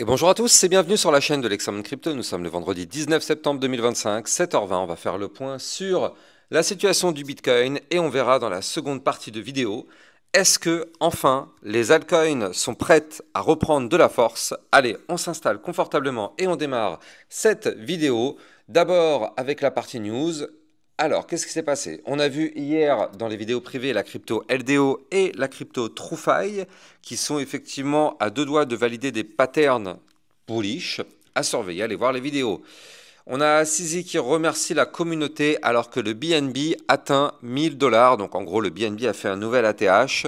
Et bonjour à tous et bienvenue sur la chaîne de l'Examen Crypto. Nous sommes le vendredi 19 septembre 2025, 7h20. On va faire le point sur la situation du Bitcoin et on verra dans la seconde partie de vidéo, est-ce que enfin les altcoins sont prêtes à reprendre de la force? Allez, on s'installe confortablement et on démarre cette vidéo. D'abord avec la partie news. Alors, qu'est-ce qui s'est passé? On a vu hier dans les vidéos privées la crypto LDO et la crypto TrueFi qui sont effectivement à deux doigts de valider des patterns bullish à surveiller. Allez voir les vidéos. On a Sisi qui remercie la communauté alors que le BNB atteint 1000 $. Donc en gros, le BNB a fait un nouvel ATH,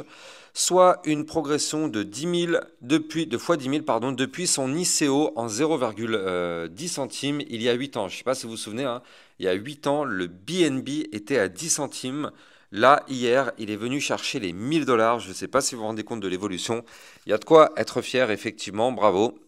soit une progression de 10 000 de fois 10 000 pardon, depuis son ICO en 0,10 centimes il y a 8 ans. Je ne sais pas si vous vous souvenez, hein, il y a 8 ans, le BNB était à 10 centimes. Là, hier, il est venu chercher les 1000 $. Je ne sais pas si vous vous rendez compte de l'évolution. Il y a de quoi être fier, effectivement. Bravo.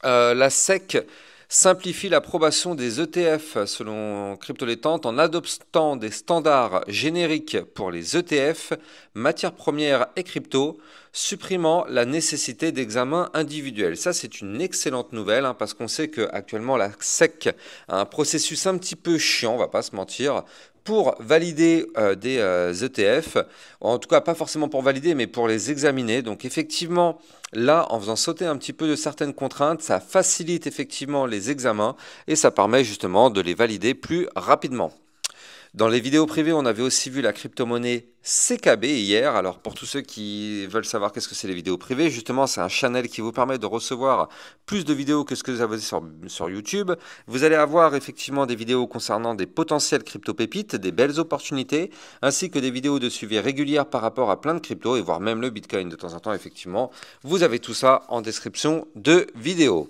La SEC simplifie l'approbation des ETF selon Cryptolétente en adoptant des standards génériques pour les ETF, matières premières et crypto, supprimant la nécessité d'examen individuel. Ça, c'est une excellente nouvelle hein, parce qu'on sait qu'actuellement la SEC a un processus un petit peu chiant, on va pas se mentir, pour valider des ETF, en tout cas pas forcément pour valider, mais pour les examiner. Donc effectivement, là, en faisant sauter un petit peu de certaines contraintes, ça facilite effectivement les examens et ça permet justement de les valider plus rapidement. Dans les vidéos privées, on avait aussi vu la crypto-monnaie CKB hier. Alors pour tous ceux qui veulent savoir qu'est-ce que c'est les vidéos privées, justement c'est un channel qui vous permet de recevoir plus de vidéos que ce que vous avez sur YouTube. Vous allez avoir effectivement des vidéos concernant des potentielles crypto-pépites, des belles opportunités, ainsi que des vidéos de suivi régulières par rapport à plein de cryptos et voire même le Bitcoin de temps en temps effectivement. Vous avez tout ça en description de vidéo.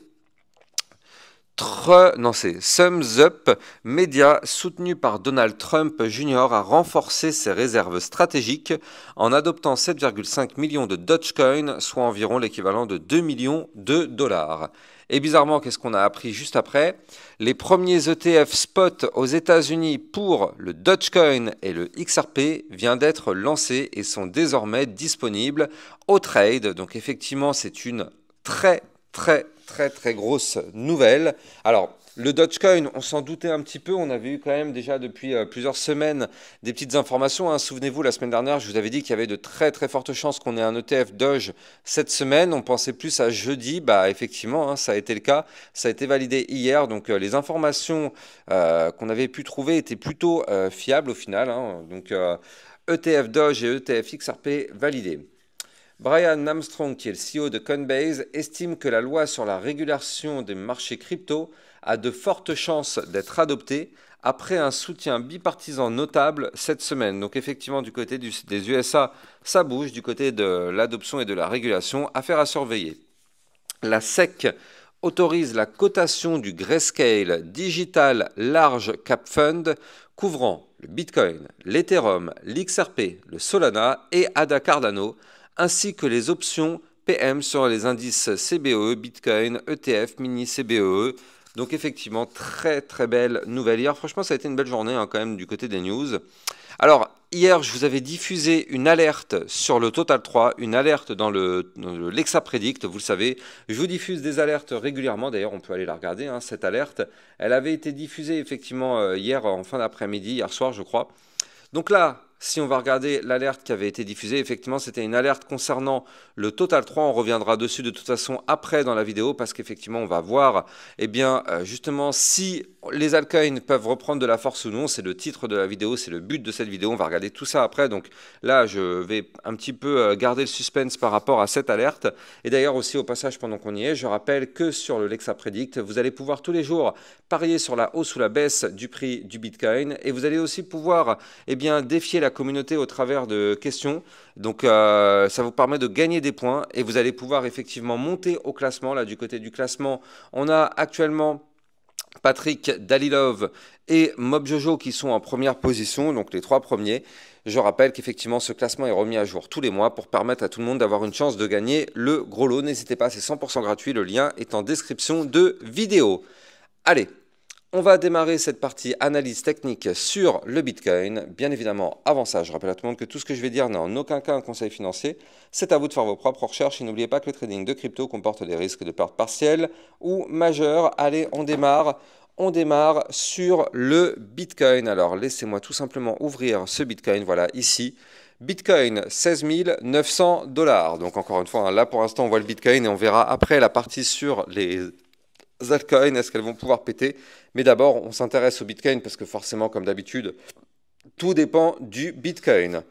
Non, c'est Thumbs Up Media, soutenu par Donald Trump Jr., a renforcé ses réserves stratégiques en adoptant 7,5 millions de Dogecoin, soit environ l'équivalent de 2 millions de dollars. Et bizarrement, qu'est-ce qu'on a appris juste après? Les premiers ETF spot aux États-Unis pour le Dogecoin et le XRP viennent d'être lancés et sont désormais disponibles au trade. Donc effectivement, c'est une très grosse nouvelle. Alors, le Dogecoin, on s'en doutait un petit peu. On avait eu quand même déjà depuis plusieurs semaines des petites informations. Hein. Souvenez-vous, la semaine dernière, je vous avais dit qu'il y avait de très fortes chances qu'on ait un ETF Doge cette semaine. On pensait plus à jeudi. Bah, effectivement, hein, ça a été le cas. Ça a été validé hier. Donc, les informations qu'on avait pu trouver étaient plutôt fiables au final. Hein. Donc, ETF Doge et ETF XRP validés. Brian Armstrong, qui est le CEO de Coinbase, estime que la loi sur la régulation des marchés crypto a de fortes chances d'être adoptée après un soutien bipartisan notable cette semaine. Donc effectivement, du côté des USA, ça bouge, du côté de l'adoption et de la régulation, affaire à surveiller. La SEC autorise la cotation du Grayscale Digital Large Cap Fund couvrant le Bitcoin, l'Ethereum, l'XRP, le Solana et ADA Cardano, ainsi que les options PM sur les indices CBOE, Bitcoin, ETF, Mini CBOE. Donc effectivement, très belle nouvelle hier. Franchement, ça a été une belle journée hein, quand même du côté des news. Alors, hier, je vous avais diffusé une alerte sur le Total 3, une alerte dans l'Exapredict, vous le savez. Je vous diffuse des alertes régulièrement, d'ailleurs, on peut aller la regarder, hein, cette alerte. Elle avait été diffusée effectivement hier en fin d'après-midi, hier soir, je crois. Donc là, si on va regarder l'alerte qui avait été diffusée, effectivement, c'était une alerte concernant le Total 3. On reviendra dessus de toute façon après dans la vidéo parce qu'effectivement, on va voir eh bien, justement si les altcoins peuvent reprendre de la force ou non. C'est le titre de la vidéo, c'est le but de cette vidéo. On va regarder tout ça après. Donc là, je vais un petit peu garder le suspense par rapport à cette alerte. Et d'ailleurs aussi au passage, pendant qu'on y est, je rappelle que sur le Lexa Predict, vous allez pouvoir tous les jours parier sur la hausse ou la baisse du prix du Bitcoin. Et vous allez aussi pouvoir eh bien, défier la communauté au travers de questions. Donc ça vous permet de gagner des points et vous allez pouvoir effectivement monter au classement. Là, du côté du classement, on a actuellement Patrick Dalilov et Mob Jojo qui sont en première position, donc les trois premiers. Je rappelle qu'effectivement ce classement est remis à jour tous les mois pour permettre à tout le monde d'avoir une chance de gagner le gros lot. N'hésitez pas, c'est 100% gratuit, le lien est en description de vidéo. Allez, On va démarrer cette partie analyse technique sur le Bitcoin. Bien évidemment, avant ça, je rappelle à tout le monde que tout ce que je vais dire n'est en aucun cas un conseil financier. C'est à vous de faire vos propres recherches et n'oubliez pas que le trading de crypto comporte des risques de perte partielle ou majeure. Allez, on démarre. On démarre sur le Bitcoin. Alors, laissez-moi tout simplement ouvrir ce Bitcoin. Voilà, ici. Bitcoin, 16 900 $. Donc, encore une fois, là, pour l'instant, on voit le Bitcoin et on verra après la partie sur les altcoins, est-ce qu'elles vont pouvoir péter? Mais d'abord, on s'intéresse au Bitcoin parce que forcément, comme d'habitude, tout dépend du Bitcoin.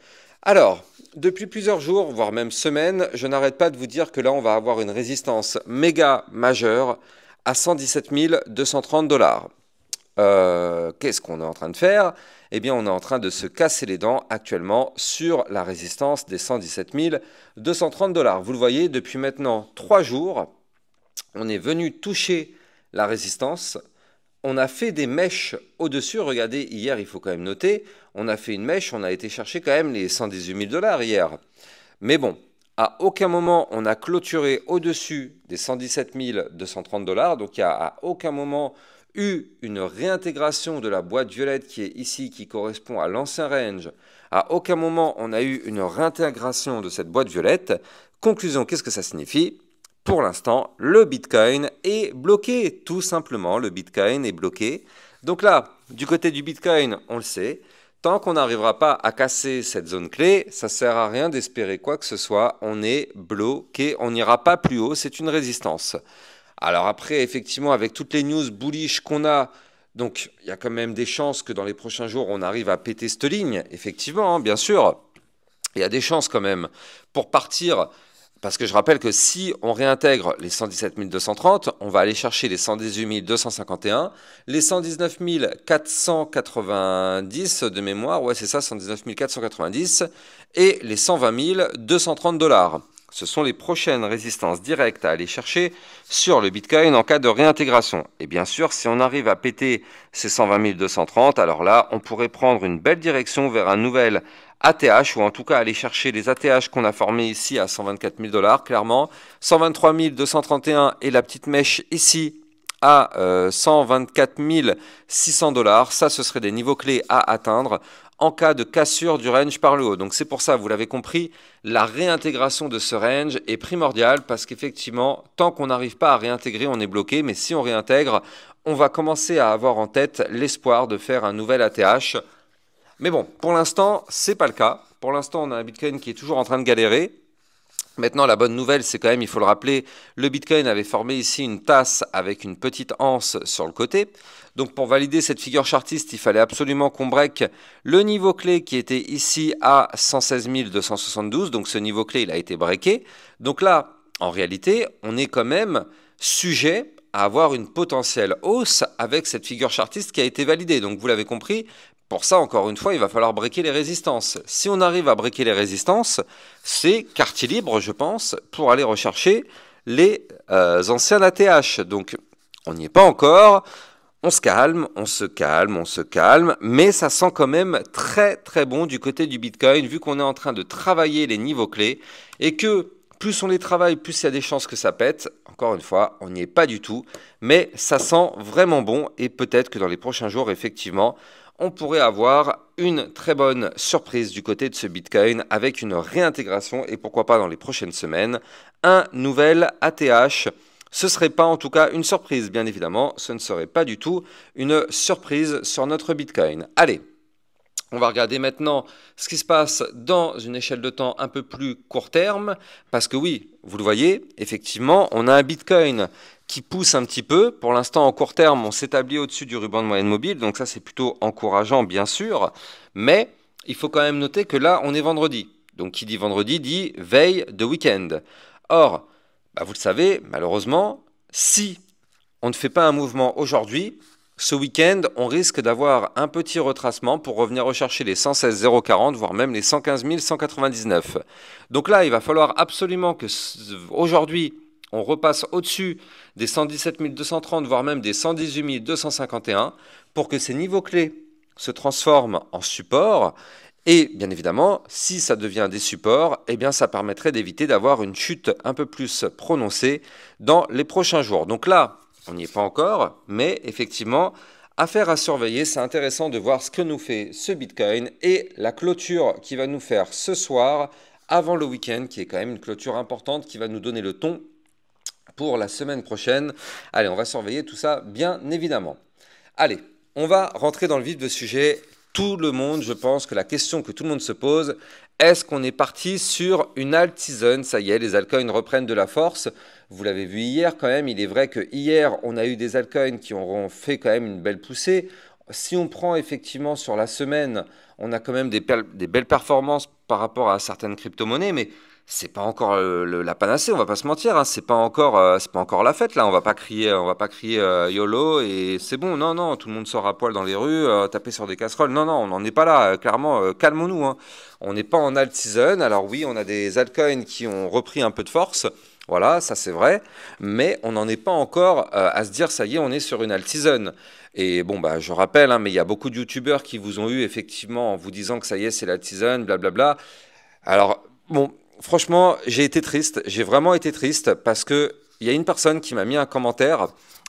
Alors, depuis plusieurs jours, voire même semaines, je n'arrête pas de vous dire que là, on va avoir une résistance méga majeure à 117 230 $. Qu'est-ce qu'on est en train de faire? Eh bien, on est en train de se casser les dents actuellement sur la résistance des 117 230 $. Vous le voyez, depuis maintenant 3 jours, on est venu toucher la résistance. On a fait des mèches au-dessus. Regardez, hier, il faut quand même noter, on a fait une mèche, on a été chercher quand même les 118 000 $ hier. Mais bon, à aucun moment, on a clôturé au-dessus des 117 230 $. Donc, il n'y a à aucun moment eu une réintégration de la boîte violette qui est ici, qui correspond à l'ancien range. À aucun moment, on a eu une réintégration de cette boîte violette. Conclusion, qu'est-ce que ça signifie ? Pour l'instant, le Bitcoin est bloqué, tout simplement, le Bitcoin est bloqué. Donc là, du côté du Bitcoin, on le sait, tant qu'on n'arrivera pas à casser cette zone clé, ça ne sert à rien d'espérer quoi que ce soit, on est bloqué, on n'ira pas plus haut, c'est une résistance. Alors après, effectivement, avec toutes les news bullish qu'on a, donc il y a quand même des chances que dans les prochains jours, on arrive à péter cette ligne, effectivement, hein, bien sûr. Il y a des chances quand même pour partir. Parce que je rappelle que si on réintègre les 117 230, on va aller chercher les 118 251, les 119 490 de mémoire, ouais c'est ça, 119 490, et les 120 230 $. Ce sont les prochaines résistances directes à aller chercher sur le Bitcoin en cas de réintégration. Et bien sûr, si on arrive à péter ces 120 230, alors là, on pourrait prendre une belle direction vers un nouvel ATH, ou en tout cas aller chercher les ATH qu'on a formés ici à 124 000 $, clairement. 123 231 et la petite mèche ici à 124 600 $. Ça, ce serait des niveaux clés à atteindre en cas de cassure du range par le haut. Donc c'est pour ça, vous l'avez compris, la réintégration de ce range est primordiale parce qu'effectivement, tant qu'on n'arrive pas à réintégrer, on est bloqué. Mais si on réintègre, on va commencer à avoir en tête l'espoir de faire un nouvel ATH. Mais bon, pour l'instant, ce n'est pas le cas. Pour l'instant, on a un Bitcoin qui est toujours en train de galérer. Maintenant, la bonne nouvelle, c'est quand même, il faut le rappeler, le Bitcoin avait formé ici une tasse avec une petite anse sur le côté. Donc, pour valider cette figure chartiste, il fallait absolument qu'on break le niveau clé qui était ici à 116 272. Donc, ce niveau clé, il a été breaké. Donc là, en réalité, on est quand même sujet à avoir une potentielle hausse avec cette figure chartiste qui a été validée. Donc, vous l'avez compris. Pour ça, encore une fois, il va falloir breaker les résistances. Si on arrive à breaker les résistances, c'est quartier libre, je pense, pour aller rechercher les anciens ATH. Donc, on n'y est pas encore. On se calme, on se calme, on se calme. Mais ça sent quand même très, très bon du côté du Bitcoin, vu qu'on est en train de travailler les niveaux clés et que plus on les travaille, plus il y a des chances que ça pète. Encore une fois, on n'y est pas du tout. Mais ça sent vraiment bon et peut-être que dans les prochains jours, effectivement, on pourrait avoir une très bonne surprise du côté de ce Bitcoin avec une réintégration et pourquoi pas dans les prochaines semaines, un nouvel ATH. Ce ne serait pas en tout cas une surprise, bien évidemment, ce ne serait pas du tout une surprise sur notre Bitcoin. Allez, on va regarder maintenant ce qui se passe dans une échelle de temps un peu plus court terme, parce que oui, vous le voyez, effectivement, on a un Bitcoin qui pousse un petit peu. Pour l'instant, en court terme, on s'établit au-dessus du ruban de moyenne mobile, donc ça, c'est plutôt encourageant, bien sûr. Mais il faut quand même noter que là, on est vendredi. Donc, qui dit vendredi dit veille de week-end. Or, vous le savez, malheureusement, si on ne fait pas un mouvement aujourd'hui, ce week-end, on risque d'avoir un petit retracement pour revenir rechercher les 116 040, voire même les 115 199. Donc là, il va falloir absolument que aujourd'hui, on repasse au-dessus des 117 230, voire même des 118 251, pour que ces niveaux clés se transforment en support. Et bien évidemment, si ça devient des supports, eh bien ça permettrait d'éviter d'avoir une chute un peu plus prononcée dans les prochains jours. Donc là, on n'y est pas encore, mais effectivement, Affaire à surveiller, c'est intéressant de voir ce que nous fait ce Bitcoin et la clôture qui va nous faire ce soir avant le week-end, qui est quand même une clôture importante qui va nous donner le ton pour la semaine prochaine. Allez, on va surveiller tout ça bien évidemment. Allez, on va rentrer dans le vif du sujet. Tout le monde, je pense que la question que tout le monde se pose, est-ce qu'on est parti sur une alt season? Ça y est, les altcoins reprennent de la force. Vous l'avez vu hier quand même, il est vrai que hier, on a eu des altcoins qui auront fait quand même une belle poussée. Si on prend effectivement sur la semaine, on a quand même des belles performances par rapport à certaines crypto-monnaies, mais c'est pas encore la panacée, on va pas se mentir, hein, c'est pas encore la fête là, on va pas crier YOLO et c'est bon, non, non, tout le monde sort à poil dans les rues, taper sur des casseroles, non, non, on n'en est pas là, clairement, calmons-nous, hein. On n'est pas en alt season, alors oui, on a des altcoins qui ont repris un peu de force, voilà, ça c'est vrai, mais on n'en est pas encore à se dire ça y est, on est sur une alt season. Et bon, bah, je rappelle, hein, mais il y a beaucoup de youtubeurs qui vous ont eu effectivement en vous disant que ça y est, c'est l'alt season, blablabla. Alors, bon, franchement, j'ai été triste. J'ai vraiment été triste parce que il y a une personne qui m'a mis un commentaire.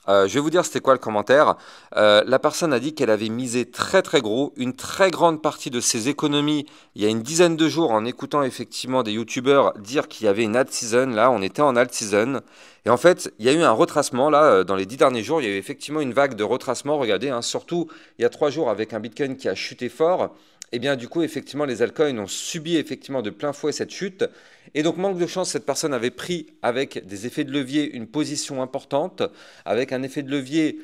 Je vais vous dire c'était quoi le commentaire. La personne a dit qu'elle avait misé très très gros, une très grande partie de ses économies il y a une dizaine de jours en écoutant effectivement des youtubeurs dire qu'il y avait une alt season. Là, on était en alt season. Et en fait, il y a eu un retracement là dans les 10 derniers jours. Il y a eu effectivement une vague de retracement. Regardez, hein, surtout il y a 3 jours avec un Bitcoin qui a chuté fort. Et bien du coup, effectivement, les altcoins ont subi effectivement de plein fouet cette chute. Et donc, manque de chance, cette personne avait pris avec des effets de levier une position importante, avec un effet de levier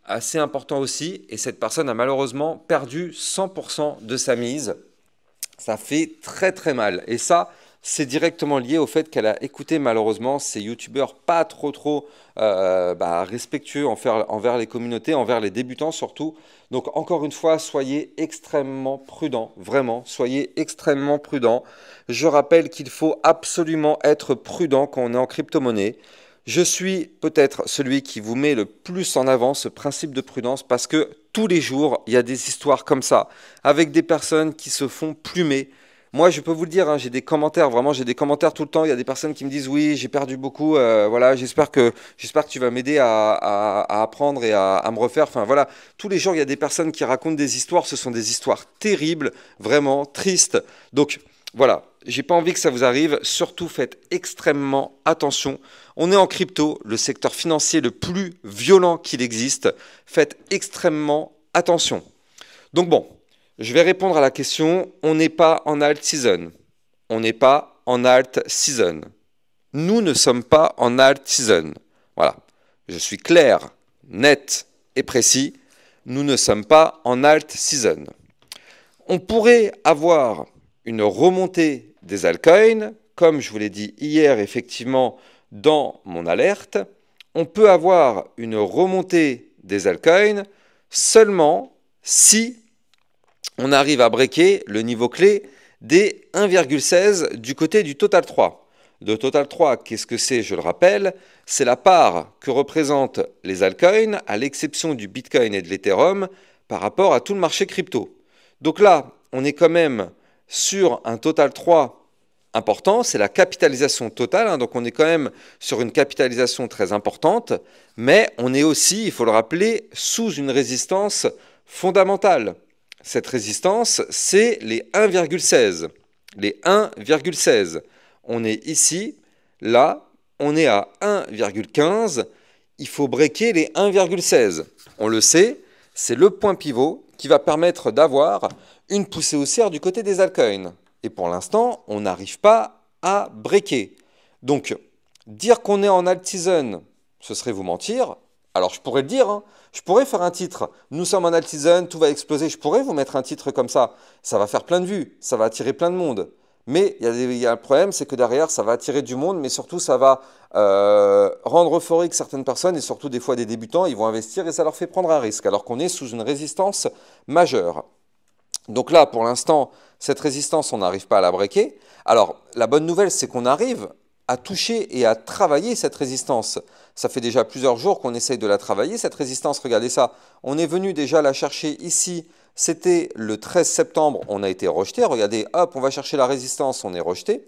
assez important aussi. Et cette personne a malheureusement perdu 100% de sa mise. Ça fait très très mal. Et ça, c'est directement lié au fait qu'elle a écouté malheureusement ces youtubeurs pas trop respectueux envers les communautés, envers les débutants surtout. Donc encore une fois, soyez extrêmement prudents, vraiment, soyez extrêmement prudents. Je rappelle qu'il faut absolument être prudent quand on est en crypto-monnaie. Je suis peut-être celui qui vous met le plus en avant ce principe de prudence parce que tous les jours, il y a des histoires comme ça, avec des personnes qui se font plumer. Moi, je peux vous le dire, hein, j'ai des commentaires, vraiment, j'ai des commentaires tout le temps. Il y a des personnes qui me disent, oui, j'ai perdu beaucoup, voilà, j'espère que tu vas m'aider à apprendre et à me refaire. Enfin, voilà, tous les jours, il y a des personnes qui racontent des histoires. Ce sont des histoires terribles, vraiment tristes. Donc, voilà, j'ai pas envie que ça vous arrive. Surtout, faites extrêmement attention. On est en crypto, le secteur financier le plus violent qu'il existe. Faites extrêmement attention. Donc bon, je vais répondre à la question. On n'est pas en alt season. On n'est pas en alt season. Nous ne sommes pas en alt season. Voilà. Je suis clair, net et précis. Nous ne sommes pas en alt season. On pourrait avoir une remontée des altcoins, comme je vous l'ai dit hier effectivement dans mon alerte. On peut avoir une remontée des altcoins seulement si on arrive à breaker le niveau clé des 1,16 du côté du Total 3. Le Total 3, qu'est-ce que c'est? Je le rappelle, c'est la part que représentent les altcoins, à l'exception du Bitcoin et de l'Ethereum, par rapport à tout le marché crypto. Donc là, on est quand même sur un Total 3 important, c'est la capitalisation totale, hein, donc on est quand même sur une capitalisation très importante, mais on est aussi, il faut le rappeler, sous une résistance fondamentale. Cette résistance, c'est les 1,16. Les 1,16. On est ici, là, on est à 1,15. Il faut breaker les 1,16. On le sait, c'est le point pivot qui va permettre d'avoir une poussée haussière du côté des altcoins. Et pour l'instant, on n'arrive pas à breaker. Donc, dire qu'on est en alt season, ce serait vous mentir. Alors, je pourrais le dire, hein. Je pourrais faire un titre, nous sommes en alt season, tout va exploser. Je pourrais vous mettre un titre comme ça. Ça va faire plein de vues, ça va attirer plein de monde. Mais il y a un problème, c'est que derrière, ça va attirer du monde, mais surtout, ça va rendre euphorique certaines personnes et surtout des fois des débutants. Ils vont investir et ça leur fait prendre un risque, alors qu'on est sous une résistance majeure. Donc là, pour l'instant, cette résistance, on n'arrive pas à la breaker. Alors, la bonne nouvelle, c'est qu'on arrive à toucher et à travailler cette résistance. Ça fait déjà plusieurs jours qu'on essaye de la travailler, cette résistance. Regardez ça. On est venu déjà la chercher ici. C'était le 13 septembre, on a été rejeté. Regardez, hop, on va chercher la résistance, on est rejeté.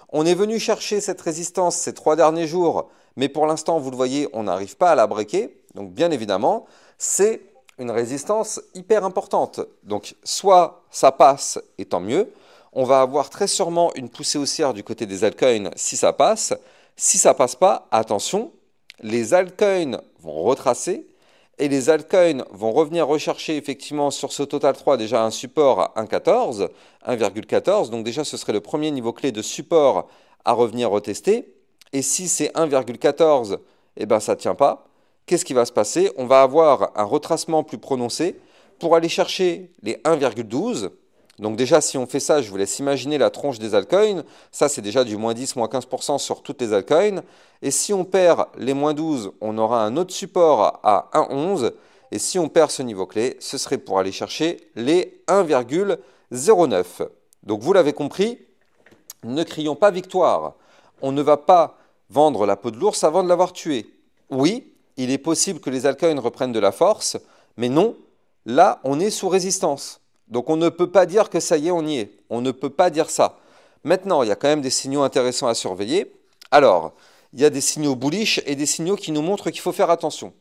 On est venu chercher cette résistance ces 3 derniers jours, mais pour l'instant, vous le voyez, on n'arrive pas à la breaker. Donc, bien évidemment, c'est une résistance hyper importante. Donc, soit ça passe, et tant mieux. On va avoir très sûrement une poussée haussière du côté des altcoins si ça passe. Si ça passe pas, attention, les altcoins vont retracer et les altcoins vont revenir rechercher effectivement sur ce total 3 déjà un support à 1,14, 1,14. Donc déjà, ce serait le premier niveau clé de support à revenir retester. Et si c'est 1,14, eh ben ça ne tient pas. Qu'est-ce qui va se passer? On va avoir un retracement plus prononcé pour aller chercher les 1,12. Donc déjà, si on fait ça, je vous laisse imaginer la tronche des altcoins. Ça, c'est déjà du moins 10, moins 15% sur toutes les altcoins. Et si on perd les moins 12, on aura un autre support à 1,11. Et si on perd ce niveau clé, ce serait pour aller chercher les 1,09. Donc vous l'avez compris, ne crions pas victoire. On ne va pas vendre la peau de l'ours avant de l'avoir tué. Oui, il est possible que les altcoins reprennent de la force, mais non, là, on est sous résistance. Donc on ne peut pas dire que ça y est, on y est. On ne peut pas dire ça. Maintenant, il y a quand même des signaux intéressants à surveiller. Alors, il y a des signaux bullish et des signaux qui nous montrent qu'il faut faire attention.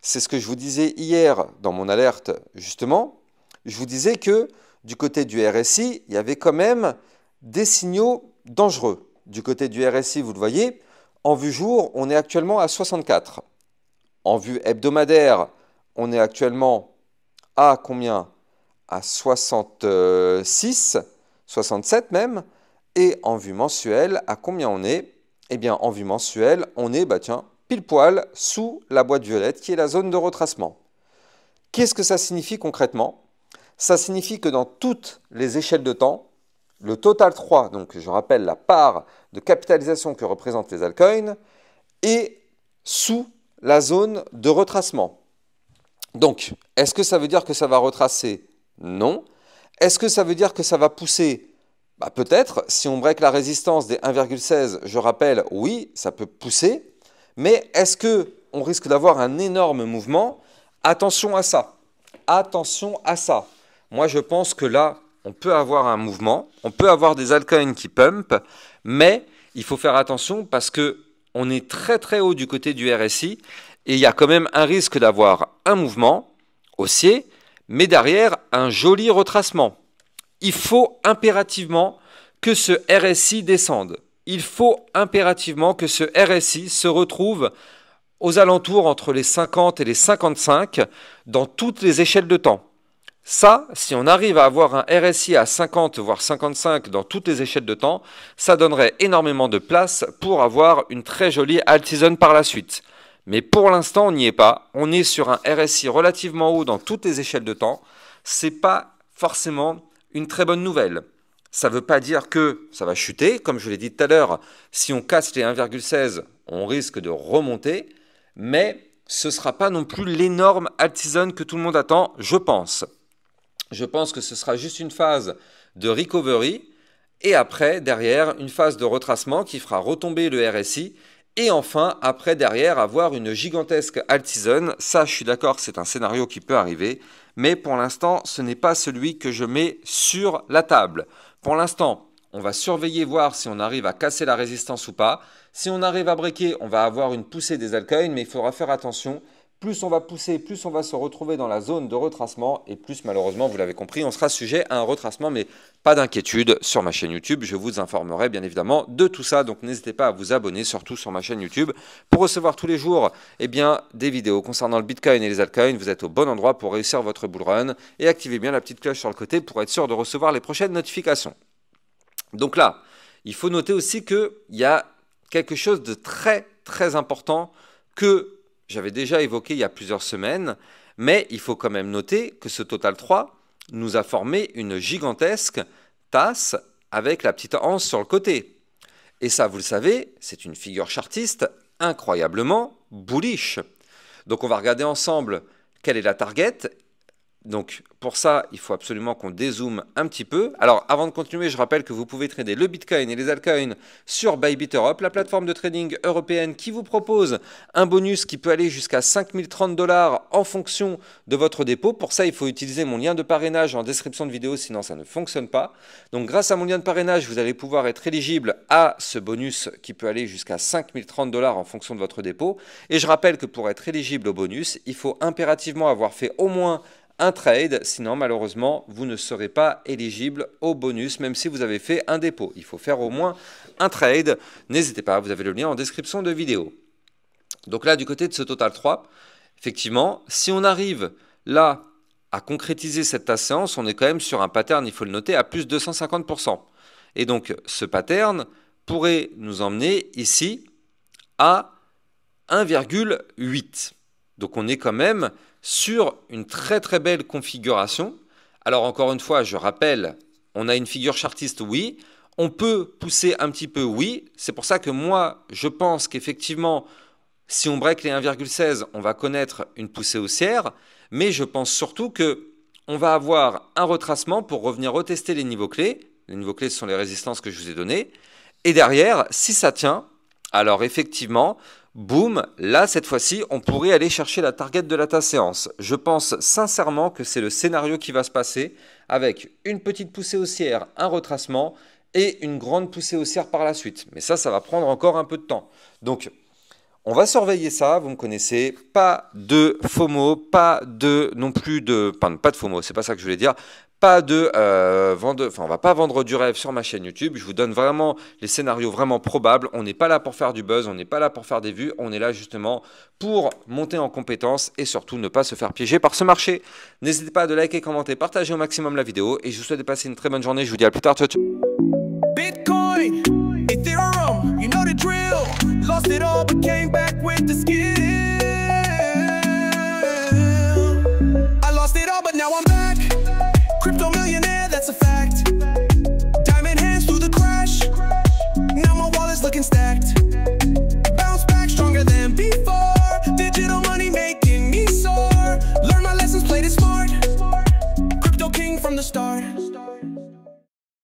C'est ce que je vous disais hier dans mon alerte, justement. Je vous disais que du côté du RSI, il y avait quand même des signaux dangereux. Du côté du RSI, vous le voyez, en vue jour, on est actuellement à 64. En vue hebdomadaire, on est actuellement à combien? À 66, 67 même. Et en vue mensuelle, à combien on est? Eh bien, en vue mensuelle, on est, tiens, pile poil sous la boîte violette qui est la zone de retracement. Qu'est-ce que ça signifie concrètement? Ça signifie que dans toutes les échelles de temps, le total 3, donc je rappelle la part de capitalisation que représentent les altcoins, est sous la zone de retracement. Donc, est-ce que ça veut dire que ça va retracer? Non. Est-ce que ça veut dire que ça va pousser? Peut-être. Si on break la résistance des 1,16, je rappelle, oui, ça peut pousser. Mais est-ce qu'on risque d'avoir un énorme mouvement? Attention à ça. Attention à ça. Moi, je pense que là, on peut avoir un mouvement, on peut avoir des altcoins qui pump, mais il faut faire attention parce qu'on est très très haut du côté du RSI et il y a quand même un risque d'avoir un mouvement haussier, mais derrière un joli retracement. Il faut impérativement que ce RSI descende. Il faut impérativement que ce RSI se retrouve aux alentours entre les 50 et les 55 dans toutes les échelles de temps. Ça, si on arrive à avoir un RSI à 50 voire 55 dans toutes les échelles de temps, ça donnerait énormément de place pour avoir une très jolie alt-season par la suite. Mais pour l'instant, on n'y est pas. On est sur un RSI relativement haut dans toutes les échelles de temps. C'est pas forcément une très bonne nouvelle. Ça ne veut pas dire que ça va chuter. Comme je l'ai dit tout à l'heure, si on casse les 1,16, on risque de remonter. Mais ce ne sera pas non plus l'énorme alt-season que tout le monde attend, je pense. Je pense que ce sera juste une phase de recovery et après, derrière, une phase de retracement qui fera retomber le RSI et enfin, après, derrière, avoir une gigantesque alt-season. Ça, je suis d'accord, c'est un scénario qui peut arriver, mais pour l'instant, ce n'est pas celui que je mets sur la table. Pour l'instant, on va surveiller, voir si on arrive à casser la résistance ou pas. Si on arrive à breaker, on va avoir une poussée des altcoins, mais il faudra faire attention. Plus on va pousser, plus on va se retrouver dans la zone de retracement et plus malheureusement, vous l'avez compris, on sera sujet à un retracement, mais pas d'inquiétude sur ma chaîne YouTube. Je vous informerai bien évidemment de tout ça, donc n'hésitez pas à vous abonner, surtout sur ma chaîne YouTube, pour recevoir tous les jours des vidéos concernant le Bitcoin et les altcoins. Vous êtes au bon endroit pour réussir votre bull run et activez bien la petite cloche sur le côté pour être sûr de recevoir les prochaines notifications. Donc là, il faut noter aussi qu'il y a quelque chose de très très important que j'avais déjà évoqué il y a plusieurs semaines, mais il faut quand même noter que ce total 3 nous a formé une gigantesque tasse avec la petite anse sur le côté. Et ça, vous le savez, c'est une figure chartiste incroyablement bullish. Donc on va regarder ensemble quelle est la target. Donc pour ça, il faut absolument qu'on dézoome un petit peu. Alors avant de continuer, je rappelle que vous pouvez trader le Bitcoin et les altcoins sur Bybit Europe, la plateforme de trading européenne qui vous propose un bonus qui peut aller jusqu'à 5030 $ en fonction de votre dépôt. Pour ça, il faut utiliser mon lien de parrainage en description de vidéo, sinon ça ne fonctionne pas. Donc grâce à mon lien de parrainage, vous allez pouvoir être éligible à ce bonus qui peut aller jusqu'à 5030 $ en fonction de votre dépôt. Et je rappelle que pour être éligible au bonus, il faut impérativement avoir fait au moins un trade, sinon malheureusement vous ne serez pas éligible au bonus même si vous avez fait un dépôt. Il faut faire au moins un trade. N'hésitez pas, vous avez le lien en description de vidéo. Donc là du côté de ce Total 3, effectivement, si on arrive là à concrétiser cette séance, on est quand même sur un pattern, il faut le noter, à plus de 250%. Et donc ce pattern pourrait nous emmener ici à 1,8. Donc on est quand même sur une très très belle configuration. Alors encore une fois, je rappelle, on a une figure chartiste, oui. On peut pousser un petit peu, oui. C'est pour ça que moi, je pense qu'effectivement, si on break les 1,16, on va connaître une poussée haussière. Mais je pense surtout qu'on va avoir un retracement pour revenir retester les niveaux clés. Les niveaux clés, ce sont les résistances que je vous ai données. Et derrière, si ça tient, alors effectivement, boum, là cette fois-ci, on pourrait aller chercher la target de la séance. Je pense sincèrement que c'est le scénario qui va se passer avec une petite poussée haussière, un retracement et une grande poussée haussière par la suite. Mais ça va prendre encore un peu de temps. Donc, on va surveiller ça, vous me connaissez, pas de FOMO, pas de non plus de, pardon, pas de FOMO, c'est pas ça que je voulais dire, pas de on va pas vendre du rêve sur ma chaîne YouTube. Je vous donne vraiment les scénarios vraiment probables. On n'est pas là pour faire du buzz, on n'est pas là pour faire des vues, on est là justement pour monter en compétences et surtout ne pas se faire piéger par ce marché. N'hésitez pas à liker, commenter, partager au maximum la vidéo et je vous souhaite de passer une très bonne journée. Je vous dis à plus tard, ciao, ciao. Bitcoin, Ethereum, you know the drill. Lost it all but came back with the skill. I lost it all but now I'm back. Crypto millionaire, that's a fact. Diamond hands through the crash. Now my wallet's looking stacked. Bounce back stronger than before. Digital money making me soar. Learn my lessons, played it smart. Crypto king from the start.